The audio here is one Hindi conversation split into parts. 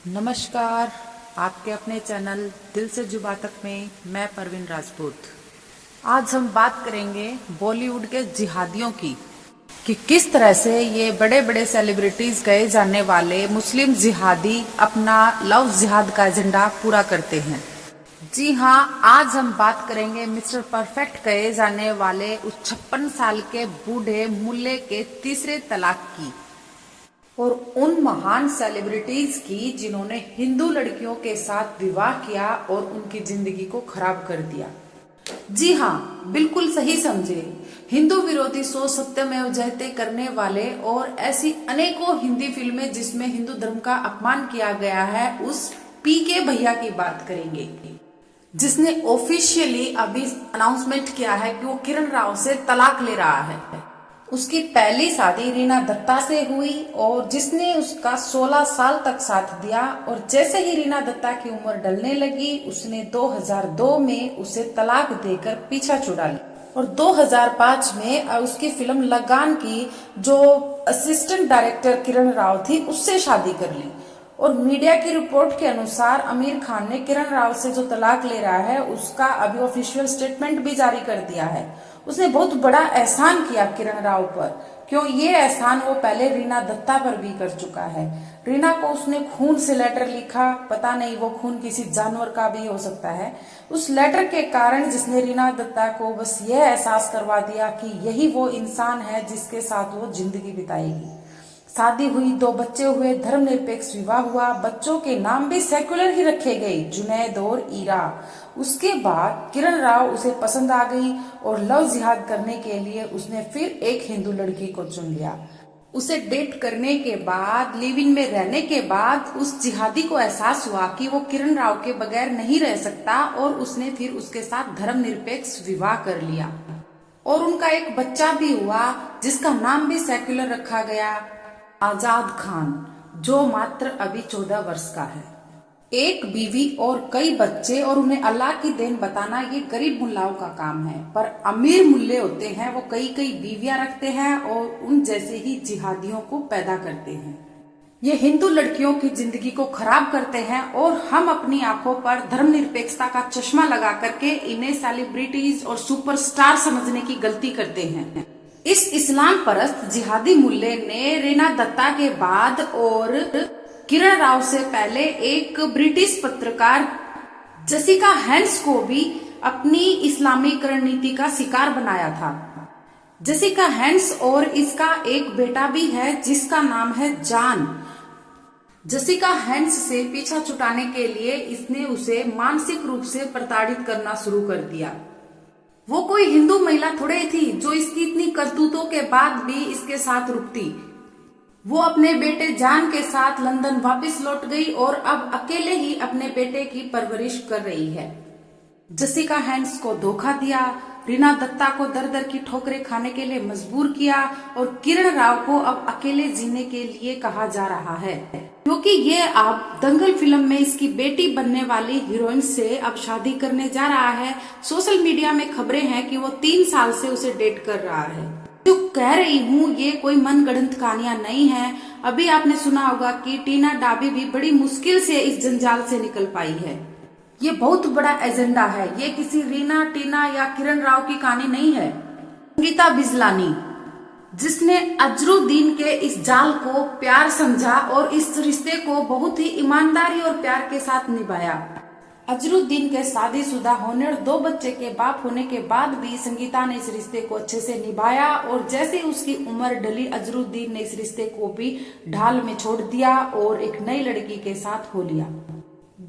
नमस्कार, आपके अपने चैनल दिल से जुबां तक में मैं परवीन राजपूत। आज हम बात करेंगे बॉलीवुड के जिहादियों की कि किस तरह से ये बड़े बड़े सेलिब्रिटीज कहे जाने वाले मुस्लिम जिहादी अपना लव जिहाद का एजेंडा पूरा करते हैं। जी हाँ, आज हम बात करेंगे मिस्टर परफेक्ट कहे जाने वाले उस 56 साल के बूढ़े मुल्ले के तीसरे तलाक की और उन महान सेलिब्रिटीज की जिन्होंने हिंदू लड़कियों के साथ विवाह किया और उनकी जिंदगी को खराब कर दिया। जी हाँ, बिल्कुल सही समझे। हिंदू विरोधी सोच सत्यमेव जयते करने वाले और ऐसी अनेकों हिंदी फिल्में जिसमें हिंदू धर्म का अपमान किया गया है, उस पीके भैया की बात करेंगे, जिसने ऑफिशियली अभी अनाउंसमेंट किया है कि वो किरण राव से तलाक ले रहा है। उसकी पहली शादी रीना दत्ता से हुई और जिसने उसका 16 साल तक साथ दिया, और जैसे ही रीना दत्ता की उम्र ढलने लगी उसने 2002 में उसे तलाक देकर पीछा छुड़ा लिया और 2005 में उसकी फिल्म लगान की जो असिस्टेंट डायरेक्टर किरण राव थी उससे शादी कर ली। और मीडिया की रिपोर्ट के अनुसार आमिर खान ने किरण राव से जो तलाक ले रहा है उसका अभी ऑफिशियल स्टेटमेंट भी जारी कर दिया है। उसने बहुत बड़ा एहसान किया किरण राव पर, क्यों ये एहसान वो पहले रीना दत्ता पर भी कर चुका है। रीना को उसने खून से लेटर लिखा, पता नहीं वो खून किसी जानवर का भी हो सकता है। उस लेटर के कारण जिसने रीना दत्ता को बस यह एहसास करवा दिया कि यही वो इंसान है जिसके साथ वो जिंदगी बिताएगी। शादी हुई, 2 बच्चे हुए, धर्मनिरपेक्ष विवाह हुआ, बच्चों के नाम भी सेक्युलर ही रखे गए, जुनैद और ईरा। उसके बाद किरण राव उसे पसंद आ गई और लव जिहाद करने के लिए उसने फिर एक हिंदू लड़की को चुन लिया। उसे डेट करने के बाद, लिव इन में रहने के बाद उस जिहादी को एहसास हुआ कि वो किरण राव के बगैर नहीं रह सकता और उसने फिर उसके साथ धर्मनिरपेक्ष विवाह कर लिया और उनका एक बच्चा भी हुआ जिसका नाम भी सेक्युलर रखा गया, आजाद खान, जो मात्र अभी 14 वर्ष का है। एक बीवी और कई बच्चे और उन्हें अल्लाह की देन बताना ये गरीब मुल्लाओं का काम है, पर अमीर मुल्ले होते हैं वो कई कई बीवियां रखते हैं और उन जैसे ही जिहादियों को पैदा करते हैं। ये हिंदू लड़कियों की जिंदगी को खराब करते हैं और हम अपनी आंखों पर धर्मनिरपेक्षता का चश्मा लगा करके इन्हें सेलिब्रिटीज और सुपरस्टार समझने की गलती करते हैं। इस इस्लाम परस्त जिहादी मुल्ले ने रीना दत्ता के बाद और किरण राव से पहले एक ब्रिटिश पत्रकार जसिका हैंस को भी अपनी इस्लामीकरण नीति का शिकार बनाया था। जसिका हैंस और इसका एक बेटा भी है जिसका नाम है जान। जसिका हैंस से पीछा छुटाने के लिए इसने उसे मानसिक रूप से प्रताड़ित करना शुरू कर दिया। वो कोई हिंदू महिला थोड़े थी जो इसकी इतनी करतूतों के बाद भी इसके साथ रुकती। वो अपने बेटे जान के साथ लंदन वापस लौट गई और अब अकेले ही अपने बेटे की परवरिश कर रही है। जसिका हैंस को धोखा दिया, रीना दत्ता को दर दर की ठोकरें खाने के लिए मजबूर किया और किरण राव को अब अकेले जीने के लिए कहा जा रहा है, क्योंकि ये अब दंगल फिल्म में इसकी बेटी बनने वाली हीरोइन से अब शादी करने जा रहा है। सोशल मीडिया में खबरें हैं कि वो 3 साल से उसे डेट कर रहा है। जो कह रही हूँ ये कोई मनगढ़ंत कहानियां नहीं है। अभी आपने सुना होगा कि टीना डाबी भी बड़ी मुश्किल से इस जंजाल से निकल पाई है। ये बहुत बड़ा एजेंडा है, ये किसी रीना, टीना या किरण राव की कहानी नहीं है। संगीता बिजलानी, जिसने अजरुद्दीन के इस जाल को प्यार समझा और इस रिश्ते को बहुत ही ईमानदारी और प्यार के साथ निभाया। अजरुद्दीन के शादीशुदा होने और 2 बच्चे के बाप होने के बाद भी संगीता ने इस रिश्ते को अच्छे से निभाया और जैसे उसकी उम्र ढली अजरुद्दीन ने इस रिश्ते को भी ढाल में छोड़ दिया और एक नई लड़की के साथ हो लिया।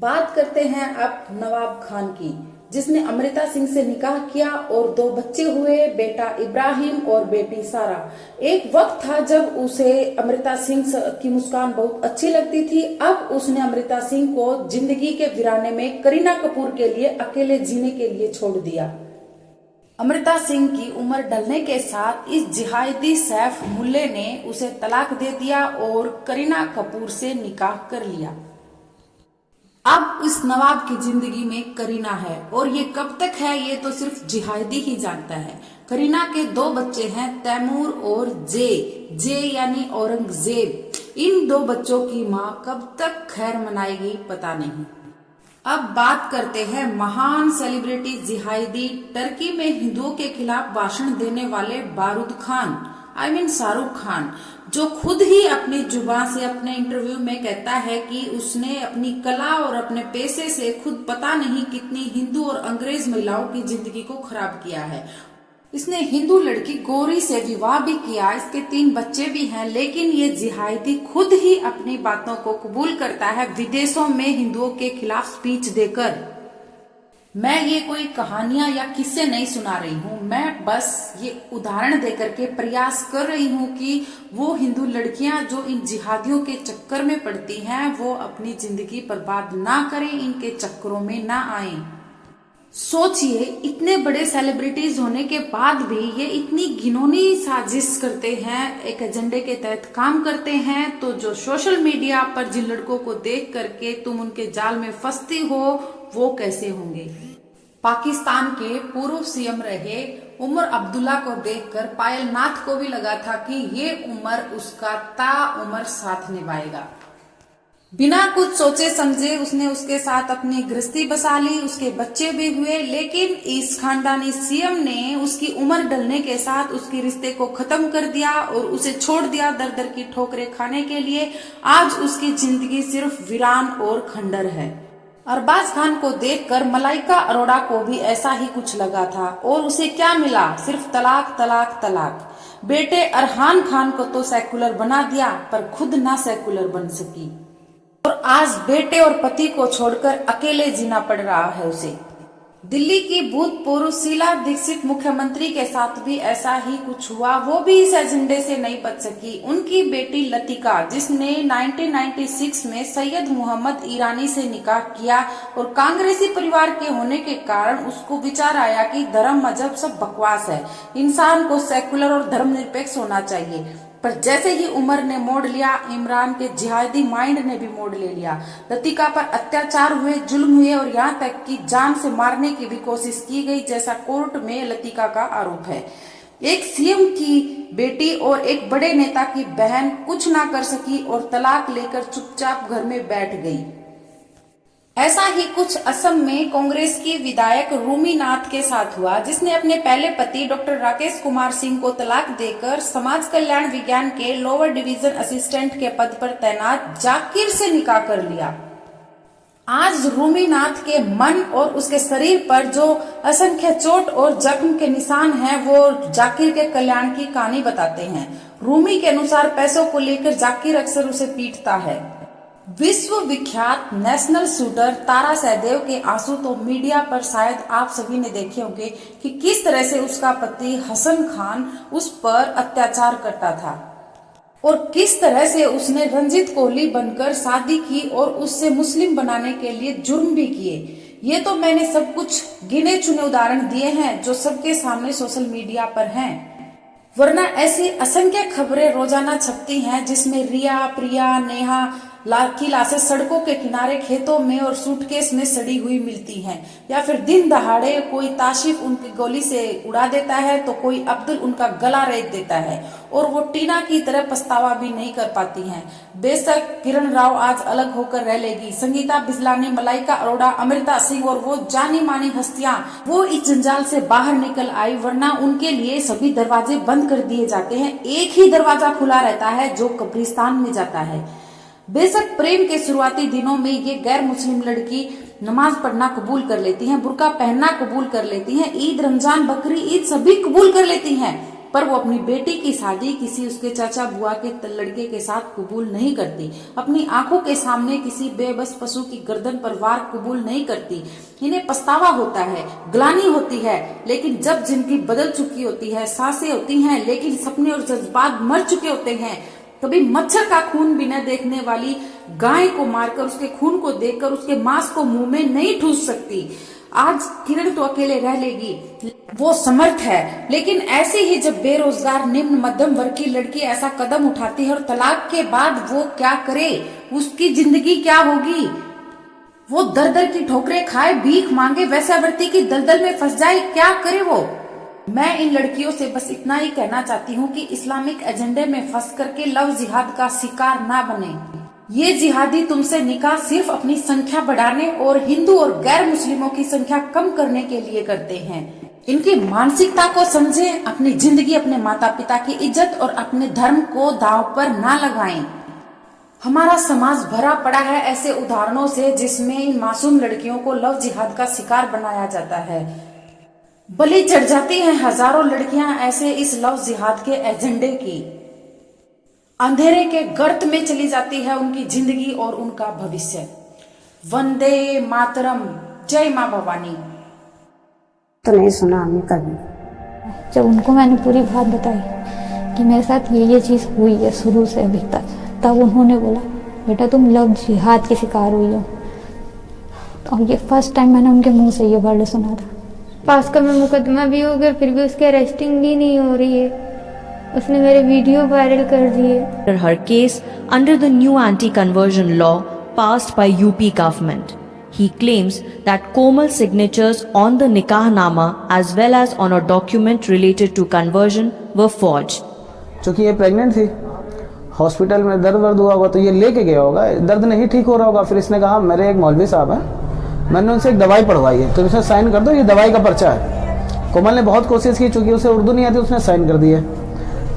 बात करते हैं अब नवाब खान की, जिसने अमृता सिंह से निकाह किया और 2 बच्चे हुए, बेटा इब्राहिम और बेटी सारा। एक वक्त था जब उसे अमृता सिंह की मुस्कान बहुत अच्छी लगती थी। अब उसने अमृता सिंह को जिंदगी के वीराने में करीना कपूर के लिए अकेले जीने के लिए छोड़ दिया। अमृता सिंह की उम्र ढलने के साथ इस जिहादी सैफ मुल्ले ने उसे तलाक दे दिया और करीना कपूर से निकाह कर लिया। अब इस नवाब की जिंदगी में करीना है और ये कब तक है ये तो सिर्फ जिहादी ही जानता है। करीना के 2 बच्चे हैं, तैमूर और जे यानी औरंगजेब। इन दो बच्चों की माँ कब तक खैर मनाएगी पता नहीं। अब बात करते हैं महान सेलिब्रिटी जिहादी टर्की में हिंदुओं के खिलाफ भाषण देने वाले बारूद खान शाहरुख खान, जो खुद ही अपनी जुबान से अपने इंटरव्यू में कहता है कि उसने अपनी कला और अपने पैसे से खुद पता नहीं कितनी हिंदू और अंग्रेज महिलाओं की जिंदगी को खराब किया है। इसने हिंदू लड़की गौरी से विवाह भी किया, इसके 3 बच्चे भी हैं, लेकिन ये जिहादी खुद ही अपनी बातों को कबूल करता है विदेशों में हिंदुओं के खिलाफ स्पीच देकर। मैं ये कोई कहानियां या किस्से नहीं सुना रही हूँ, मैं बस ये उदाहरण देकर के प्रयास कर रही हूँ कि वो हिंदू लड़कियां जो इन जिहादियों के चक्कर में पड़ती हैं वो अपनी जिंदगी बर्बाद ना करें, इनके चक्करों में ना आए। सोचिए, इतने बड़े सेलिब्रिटीज होने के बाद भी ये इतनी घिनौनी साजिश करते हैं, एक एजेंडे के तहत काम करते हैं, तो जो सोशल मीडिया पर जिन लड़कों को देख करके तुम उनके जाल में फंसती हो वो कैसे होंगे। पाकिस्तान के पूर्व सीएम रहे उमर अब्दुल्ला को देखकर पायल नाथ को भी लगा था कि ये उमर उसका ताउम्र साथ निभाएगा। बिना कुछ सोचे समझे उसने उसके साथ अपनी गृहस्थी बसा ली, उसके बच्चे भी हुए, लेकिन इस खानदानी सीएम ने उसकी उम्र ढलने के साथ उसके रिश्ते को खत्म कर दिया और उसे छोड़ दिया दर दर की ठोकरें खाने के लिए। आज उसकी जिंदगी सिर्फ वीरान और खंडर है। अरबाज खान को देखकर मलाइका अरोड़ा को भी ऐसा ही कुछ लगा था और उसे क्या मिला, सिर्फ तलाक तलाक तलाक। बेटे अरहान खान को तो सेकुलर बना दिया पर खुद ना सेकुलर बन सकी और आज बेटे और पति को छोड़कर अकेले जीना पड़ रहा है उसे। दिल्ली की भूतपूर्व शीला दीक्षित मुख्यमंत्री के साथ भी ऐसा ही कुछ हुआ, वो भी इस एजेंडे से नहीं बच सकी। उनकी बेटी लतिका, जिसने 1996 में सैयद मोहम्मद ईरानी से निकाह किया और कांग्रेसी परिवार के होने के कारण उसको विचार आया कि धर्म मजहब सब बकवास है, इंसान को सेकुलर और धर्मनिरपेक्ष होना चाहिए। पर जैसे ही उमर ने मोड़ लिया, इमरान के जिहादी माइंड ने भी मोड़ ले लिया। लतिका पर अत्याचार हुए, जुल्म हुए और यहाँ तक कि जान से मारने की भी कोशिश की गई, जैसा कोर्ट में लतिका का आरोप है। एक सीएम की बेटी और एक बड़े नेता की बहन कुछ ना कर सकी और तलाक लेकर चुपचाप घर में बैठ गई। ऐसा ही कुछ असम में कांग्रेस की विधायक रूमी नाथ के साथ हुआ, जिसने अपने पहले पति डॉक्टर राकेश कुमार सिंह को तलाक देकर समाज कल्याण विज्ञान के लोअर डिवीजन असिस्टेंट के पद पर तैनात जाकिर से निकाह कर लिया। आज रूमी नाथ के मन और उसके शरीर पर जो असंख्य चोट और जख्म के निशान हैं, वो जाकिर के कल्याण की कहानी बताते हैं। रूमी के अनुसार पैसों को लेकर जाकिर अक्सर उसे पीटता है। विश्व विख्यात नेशनल शूटर तारा सहदेव के आंसू तो मीडिया पर शायद आप सभी ने देखे होंगे कि किस तरह से उसका पति हसन खान उस पर अत्याचार करता था और किस तरह से उसने रंजीत कोहली बनकर शादी की और उससे मुस्लिम बनाने के लिए जुर्म भी किए। ये तो मैंने सब कुछ गिने चुने उदाहरण दिए हैं जो सबके सामने सोशल मीडिया पर हैं, वरना ऐसी असंख्य खबरें रोजाना छपती हैं जिसमें रिया, प्रिया, नेहा की लाशें सड़कों के किनारे, खेतों में और सूटकेस में सड़ी हुई मिलती हैं, या फिर दिन दहाड़े कोई ताशिफ उनकी गोली से उड़ा देता है तो कोई अब्दुल उनका गला रेत देता है और वो टीना की तरह पछतावा भी नहीं कर पाती हैं। बेशक किरण राव आज अलग होकर रह लेगी, संगीता बिजलानी, मलाइका अरोड़ा, अमृता सिंह और वो जानी मानी हस्तियां वो इस जंजाल से बाहर निकल आई, वरना उनके लिए सभी दरवाजे बंद कर दिए जाते हैं। एक ही दरवाजा खुला रहता है जो कब्रिस्तान में जाता है। बेशक प्रेम के शुरुआती दिनों में ये गैर मुस्लिम लड़की नमाज पढ़ना कबूल कर लेती हैं, बुर्का पहनना कबूल कर लेती हैं, ईद, रमजान, बकरी ईद सभी कबूल कर लेती हैं, पर वो अपनी बेटी की शादी किसी उसके चाचा बुआ के लड़के के साथ कबूल नहीं करती। अपनी आंखों के सामने किसी बेबस पशु की गर्दन पर वार कबूल नहीं करती। इन्हें पछतावा होता है, ग्लानि होती है, लेकिन जब जिंदगी बदल चुकी होती है, सांसें होती हैं लेकिन सपने और जज्बात मर चुके होते हैं, कभी मच्छर का खून भी न देखने वाली गाय को मारकर उसके खून को देखकर उसके मांस को मुंह में नहीं ठूस सकती। आज किरण तो अकेले रह लेगी, वो समर्थ है, लेकिन ऐसे ही जब बेरोजगार निम्न मध्यम वर्ग की लड़की ऐसा कदम उठाती है और तलाक के बाद वो क्या करे, उसकी जिंदगी क्या होगी? वो दर दर की ठोकरें खाए, भीख मांगे, वैश्यावृत्ति की दलदल में फंस जाए, क्या करे वो? मैं इन लड़कियों से बस इतना ही कहना चाहती हूँ कि इस्लामिक एजेंडे में फंस करके लव जिहाद का शिकार ना बने। ये जिहादी तुमसे निकाह सिर्फ अपनी संख्या बढ़ाने और हिंदू और गैर मुस्लिमों की संख्या कम करने के लिए करते हैं। इनकी मानसिकता को समझें, अपनी जिंदगी, अपने माता पिता की इज्जत और अपने धर्म को दांव पर ना लगाएं। हमारा समाज भरा पड़ा है ऐसे उदाहरणों से जिसमें इन मासूम लड़कियों को लव जिहाद का शिकार बनाया जाता है। बलि चढ़ जाती हैं हजारों लड़कियां ऐसे इस लव जिहाद के एजेंडे की। अंधेरे के गर्त में चली जाती है उनकी जिंदगी और उनका भविष्य। वंदे मातरम, जय मां भवानी। तो नहीं सुना हमने कभी। जब उनको मैंने पूरी बात बताई कि मेरे साथ ये चीज़ हुई है शुरू से अभी तक, तब उन्होंने बोला बेटा तुम लव जिहाद की शिकार हुई हो। और ये फर्स्ट टाइम मैंने उनके मुंह से ये वर्ड सुना था। पास्को में मुकदमा भी हो गया, फिर भी उसकी अरेस्टिंग भी नहीं हो रही है। उसने मेरे वीडियो वायरल कर दिए। Her case under the new anti-conversion law passed by UP government. He claims that Komal's signatures on the Nikahnama as well as on a document related to conversion were forged. चूँकि ये प्रेग्नेंट थी, हॉस्पिटल में दर्द हुआ होगा तो ये लेके गया होगा, दर्द नहीं ठीक हो रहा होगा। फिर इसने कहा मेरे एक मौलवी साहब हैं, मैंने उनसे एक दवाई पढ़वाई है तो इसमें साइन कर दो, ये दवाई का पर्चा है। कोमल ने बहुत कोशिश की, चूँकि उसे उर्दू नहीं आती, उसने साइन कर दिया।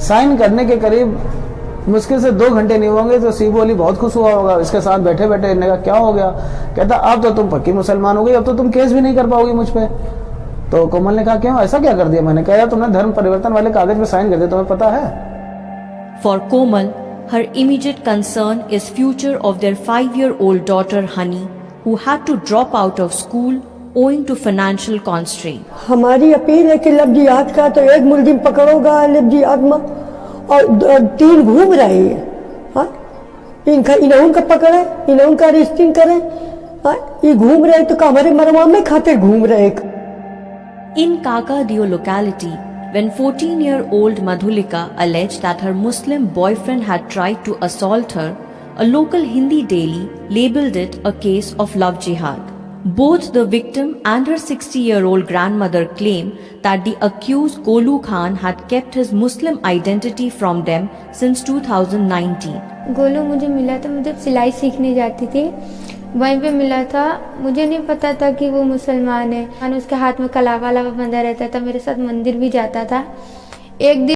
साइन करने के करीब मुश्किल से 2 घंटे नहीं होंगे तो सीबू अली बहुत खुश हुआ होगा। इसके साथ बैठे बैठे इन्होंने कहा क्या हो गया? कहता अब तो तुम पक्की मुसलमान हो गई, अब तो तुम केस भी नहीं कर पाओगी मुझ पे। तो कोमल ने कहा क्यों, ऐसा क्या कर दिया मैंने? कहा तुमने धर्म परिवर्तन वाले कागज पे साइन कर दिया, तुम्हें पता है? For Komal, her immediate concern is future of their 5-year-old daughter Honey, who had to drop out of school owing to financial constraint. हमारी अपील है कि लव जिहाद का तो एक मुलजिम पकड़ोगा लव जिहाद में और 3 घूम रहे हैं। हाँ, इन्हों का पकड़े, इन्हों का अरेस्टिंग करें। हाँ, ये घूम रहे तो हमारे मरवा में खातिर घूम रहे। In Kakadio locality, when 14-year-old Madhulika alleged that her Muslim boyfriend had tried to assault her, a local Hindi daily labelled it a case of love jihad. Both the victim and her 60-year-old grandmother claim that the accused Golu Khan had kept his Muslim identity from them since 2019. Golu मुझे मिला था, मुझे सिलाई सीखने जाती थी, वहीं पे मिला था। मुझे नहीं पता था कि वो मुसलमान है। उसके हाथ में कलावा लावा बंधा रहता था, मेरे साथ मंदिर भी जाता था। एक दिन